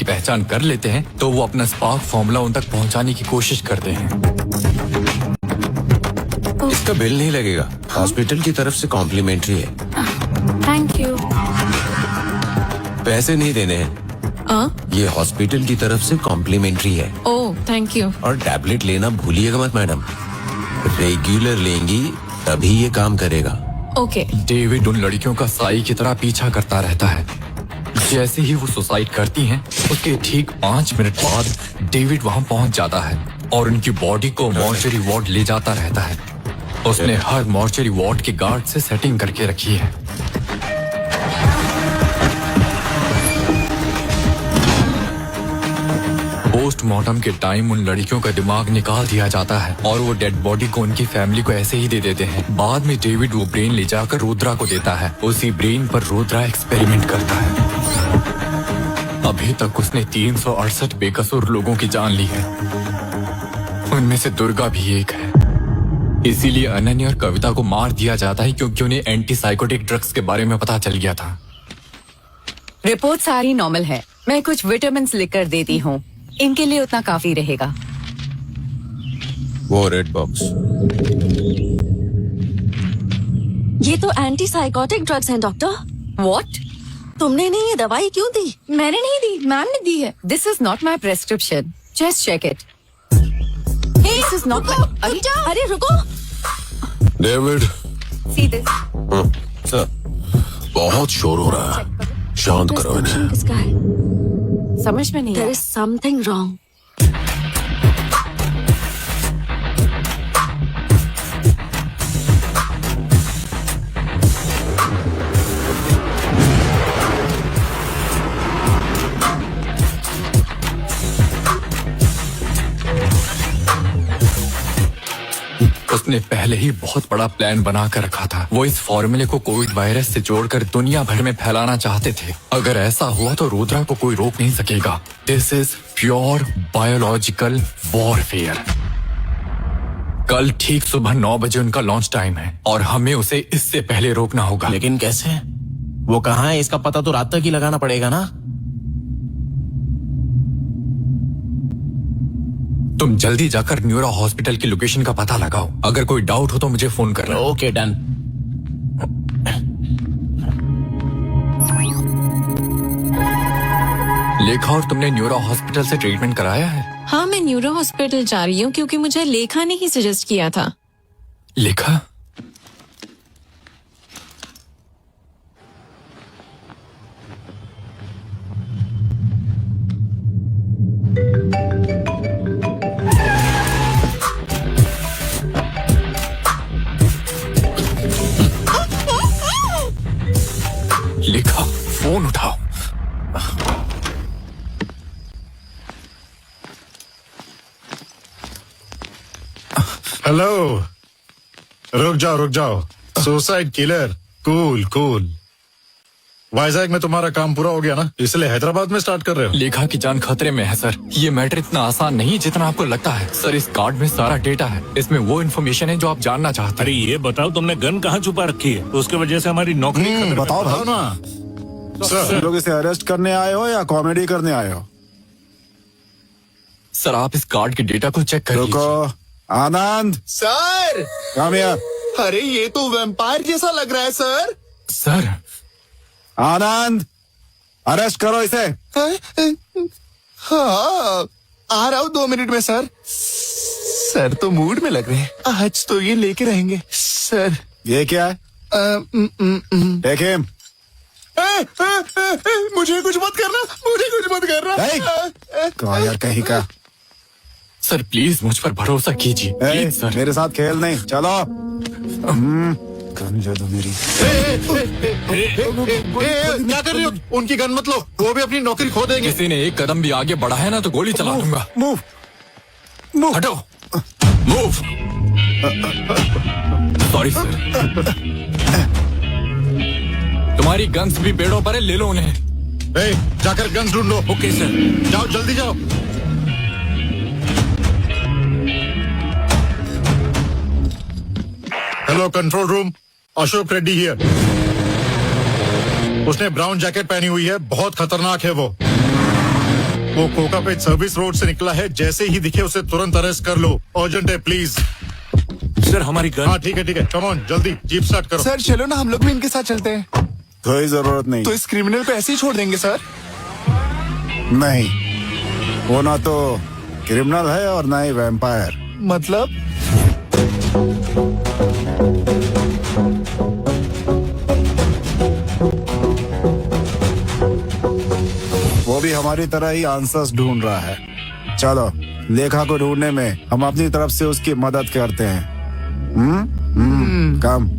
की पहचान कर लेते हैं तो वो अपना स्पार्क फॉर्मूला उन तक पहुंचाने की कोशिश करते हैं। इसका बिल नहीं लगेगा, हॉस्पिटल की तरफ से कॉम्प्लीमेंट्री है। Thank you. पैसे नहीं देने हैं, ये हॉस्पिटल की तरफ से कॉम्प्लीमेंट्री है। Oh thank you. और टैबलेट लेना भूलिएगा मत मैडम, रेगुलर लेंगी तभी ये काम करेगा। ओके। डेविड उन लड़कियों का साई की तरह पीछा करता रहता है। जैसे ही वो सुसाइड करती हैं, उसके ठीक 5 मिनट बाद डेविड वहां पहुंच जाता है और उनकी बॉडी को मॉर्चरी वार्ड ले जाता रहता है। उसने हर मॉर्चरी वार्ड के गार्ड से सेटिंग करके रखी है। पोस्टमार्टम के टाइम उन लड़कियों का दिमाग निकाल दिया जाता है और वो डेड बॉडी को उनकी फैमिली को ऐसे ही दे देते हैं। बाद में डेविड वो ब्रेन ले जाकर रुद्रा को देता है। उसी ब्रेन पर रुद्रा एक्सपेरिमेंट करता है। अभी तक उसने 368 बेकसूर लोगों की जान ली है, उनमें से दुर्गा भी एक है। इसीलिए अनन्या और कविता को मार दिया जाता है क्योंकि उन्हें एंटी साइकोटिक ड्रग्स के बारे में पता चल गया था। रिपोर्ट सारी नॉर्मल है। मैं कुछ विटामिन लिख कर देती हूँ, इनके लिए उतना काफी रहेगा। वो रेड बॉक्स, ये तो एंटी साइकोटिक ड्रग्स हैं डॉक्टर। व्हाट? तुमने इन्हें ये दवाई क्यों दी? मैंने नहीं दी, मैम ने दी है। This is not my prescription, just check it. This is not my. अरे रुको। डेविड। See this. सर, बहुत शोर हो रहा है, शांत करो इन्हें। किसका है? समझ में नहीं There आया। is something wrong. उसने पहले ही बहुत बड़ा प्लान बना कर रखा था। वो इस फॉर्मूले को कोविड वायरस से जोड़कर दुनिया भर में फैलाना चाहते थे। अगर ऐसा हुआ तो रुद्रा को कोई रोक नहीं सकेगा। This is pure biological warfare. कल ठीक सुबह 9 बजे उनका लॉन्च टाइम है और हमें उसे इससे पहले रोकना होगा। लेकिन कैसे? वो कहाँ है इसका पता तो रात तक ही लगाना पड़ेगा ना। तुम जल्दी जाकर न्यूरो हॉस्पिटल की लोकेशन का पता लगाओ। अगर कोई डाउट हो तो मुझे फोन करना। Okay done. लेखा, और तुमने न्यूरो हॉस्पिटल से ट्रीटमेंट कराया है? हाँ, मैं न्यूरो हॉस्पिटल जा रही हूँ क्योंकि मुझे लेखा ने ही सजेस्ट किया था। लेखा? लेखा, फोन उठाओ। हेलो। रुक जाओ। Suicide killer, cool. वाइजैक में तुम्हारा काम पूरा हो गया ना, इसलिए हैदराबाद में स्टार्ट कर रहे हो? लेखा की जान खतरे में है सर। ये मैटर इतना आसान नहीं जितना आपको लगता है। सर, इस कार्ड में सारा डेटा है। इसमें वो इन्फॉर्मेशन है जो आप जानना चाहते अरे हैं। ये बताओ, तुमने गन कहाँ छुपा रखी है? उसके वजह से हमारी नौकरी खतरे में। बताओ ना सर। लोग इसे अरेस्ट करने आए हो या कॉमेडी करने आए हो? सर, आप इस कार्ड के डेटा को चेक कर रुको। लीजिए। आनंद, सर, कम हियर। अरे ये तो वैम्पायर जैसा लग रहा है सर। सर, आनंद, अरेस्ट करो इसे। हाँ, आ रहा हूँ 2 मिनट में सर। सर तो मूड में लग रहे हैं, आज तो ये लेके रहेंगे सर। ये क्या है? Take him. मुझे कुछ मत करना। कहाँ यार कहीं का। सर प्लीज मुझ पर भरोसा कीजिए। Please sir. मेरे साथ खेल नहीं, चलो। गन दे दो मेरी। क्या कर रहे हो? उनकी गन मत लो, वो भी अपनी नौकरी खो देंगे। किसी ने एक कदम भी आगे बढ़ा है ना तो गोली चला दूंगा। मूव। हटो। मूव। Sorry sir. तुम्हारी गन्स भी पेड़ों पर है, ले लो उन्हें। जाकर गन्स ढूंढ लो। Okay sir. जाओ, जल्दी जाओ। Hello control room, Ashok Reddy here. उसने ब्राउन जैकेट पहनी हुई है, बहुत खतरनाक है वो। वो कोकापेट सर्विस रोड से निकला है, जैसे ही दिखे उसे तुरंत अरेस्ट कर लो। अर्जेंट है प्लीज। सर हमारी गन। हाँ ठीक है कम ऑन जल्दी जीप स्टार्ट करो। सर चलो ना, हम लोग भी इनके साथ चलते हैं। कोई जरूरत नहीं। तो इस क्रिमिनल को ऐसे ही छोड़ देंगे सर? नहीं, वो ना तो क्रिमिनल है और ना ही वैम्पायर। मतलब? वो भी हमारी तरह ही आंसर्स ढूंढ रहा है। चलो, लेखा को ढूंढने में हम अपनी तरफ से उसकी मदद करते हैं। कम।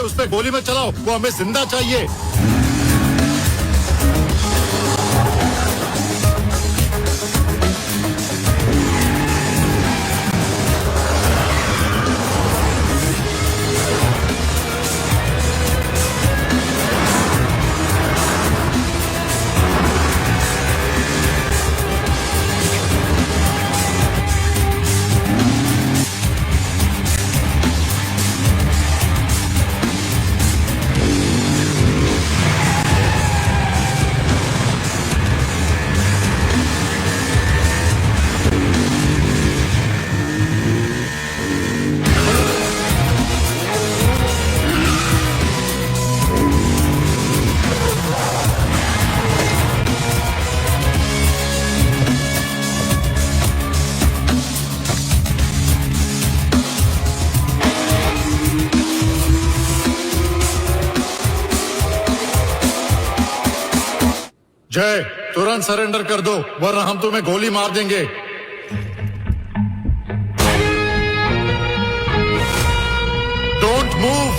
उस पे गोली मत चलाओ, वो हमें जिंदा चाहिए। जय, तुरंत सरेंडर कर दो वरना हम तुम्हें गोली मार देंगे। Don't move.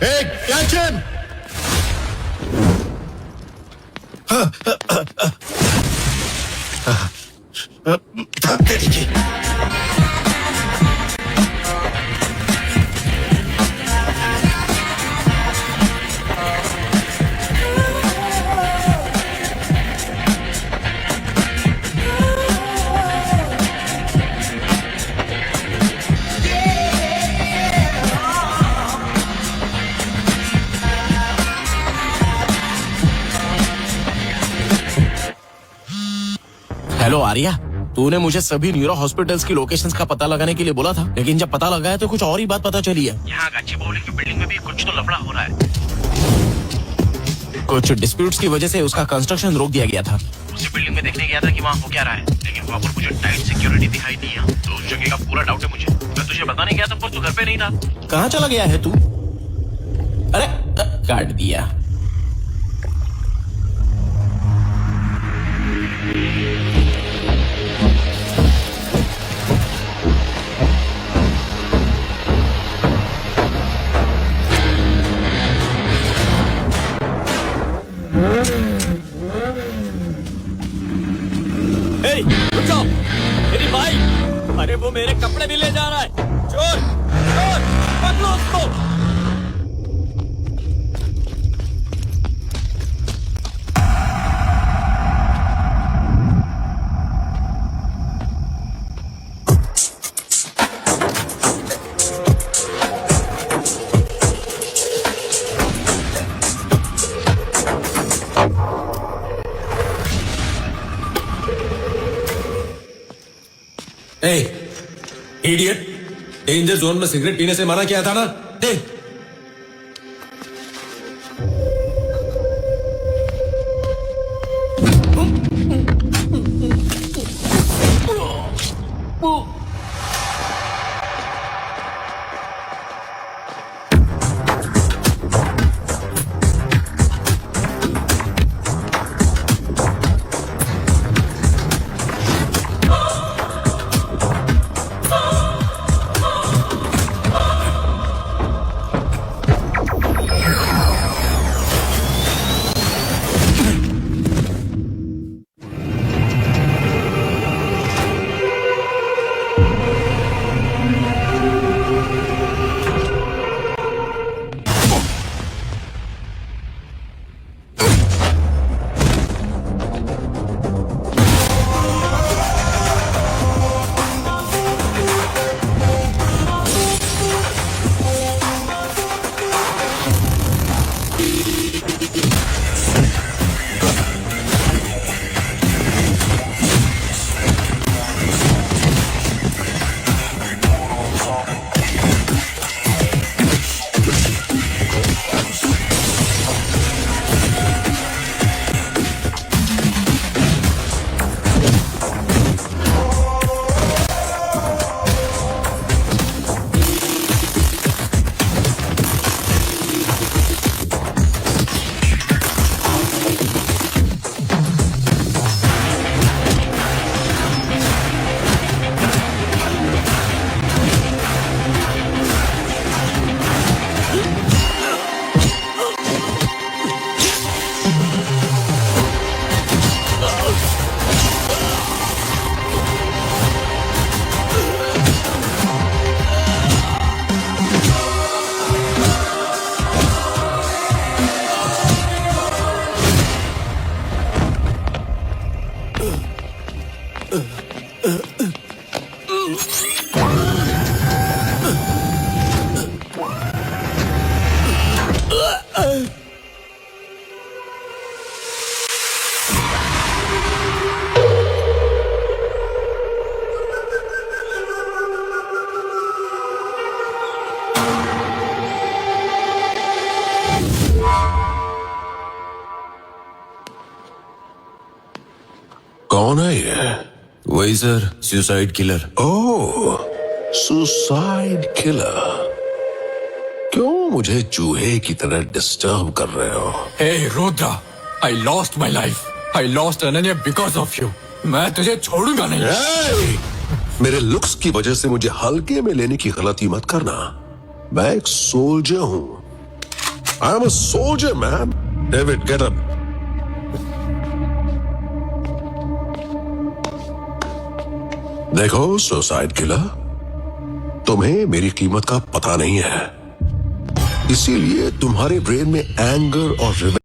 Catch him. Hello Arya, तूने मुझे सभी न्यूरो हॉस्पिटल्स की लोकेशंस का पता लगाने के लिए बोला था, लेकिन जब पता लगाया तो कुछ और ही बात पता चली है। यहाँ गच्चीबौली की बिल्डिंग में भी कुछ तो लफड़ा हो रहा है। कुछ डिस्प्यूट्स की वजह से उसका कंस्ट्रक्शन रोक दिया गया था। उसी बिल्डिंग में देखने गया था कि वहाँ हो क्या रहा है, लेकिन वहाँ पर मुझे टाइट सिक्योरिटी दिखाई दी है, तो उस जगह का पूरा डाउट है मुझे। मैं तुझे बताने गया था पर तू घर पे नहीं था। कहाँ चला गया है तू? अरे काट दिया। रुक जाओ, मेरी बाइक। अरे वो मेरे कपड़े भी ले जा रहा है। चोर चोर, पकड़ो उसको। इडियट, डेंजर जोन में सिगरेट पीने से मना किया था ना? दे। कौन है ये? वही सर, सुसाइड किलर। ओह, सुसाइड किलर। क्यों मुझे चूहे की तरह डिस्टर्ब कर रहे हो? Hey Rudra, I lost my life. I lost Ananya because of you. मैं तुझे छोड़ूंगा नहीं। Hey! मेरे लुक्स की वजह से मुझे हल्के में लेने की गलती मत करना। मैं एक सोल्जर हूं। I am a soldier man. David, get up. देखो सुसाइड किलर, तुम्हें मेरी कीमत का पता नहीं है, इसीलिए तुम्हारे ब्रेन में एंगर और